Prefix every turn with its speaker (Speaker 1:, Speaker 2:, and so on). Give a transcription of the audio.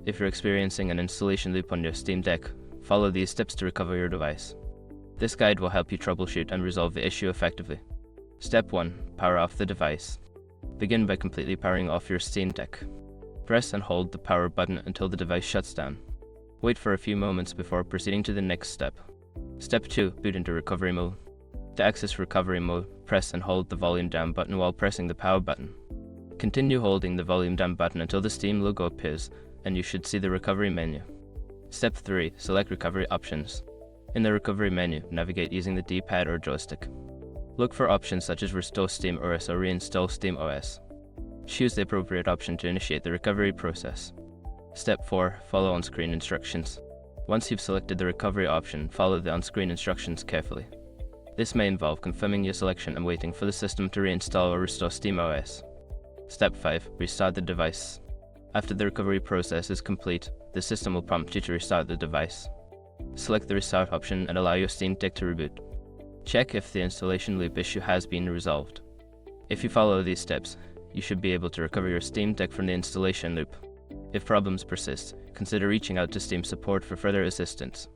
Speaker 1: If you're experiencing an installation loop on your Steam Deck, follow these steps to recover your device. This guide will help you troubleshoot and resolve the issue effectively. Step 1. Power off the device. Begin by completely powering off your Steam Deck. Press and hold the power button until the device shuts down. Wait for a few moments before proceeding to the next step. Step 2. Boot into recovery mode. To access recovery mode, press and hold the volume down button while pressing the power button. Continue holding the volume down button until the Steam logo appears, and you should see the recovery menu. Step 3. Select recovery options. In the recovery menu, navigate using the D-pad or joystick. Look for options such as Restore SteamOS or Reinstall SteamOS. Choose the appropriate option to initiate the recovery process. Step 4. Follow on-screen instructions. Once you've selected the recovery option, follow the on-screen instructions carefully. This may involve confirming your selection and waiting for the system to reinstall or restore SteamOS. Step 5. Restart the device. After the recovery process is complete, the system will prompt you to restart the device. Select the restart option and allow your Steam Deck to reboot. Check if the installation loop issue has been resolved. If you follow these steps, you should be able to recover your Steam Deck from the installation loop. If problems persist, consider reaching out to Steam support for further assistance.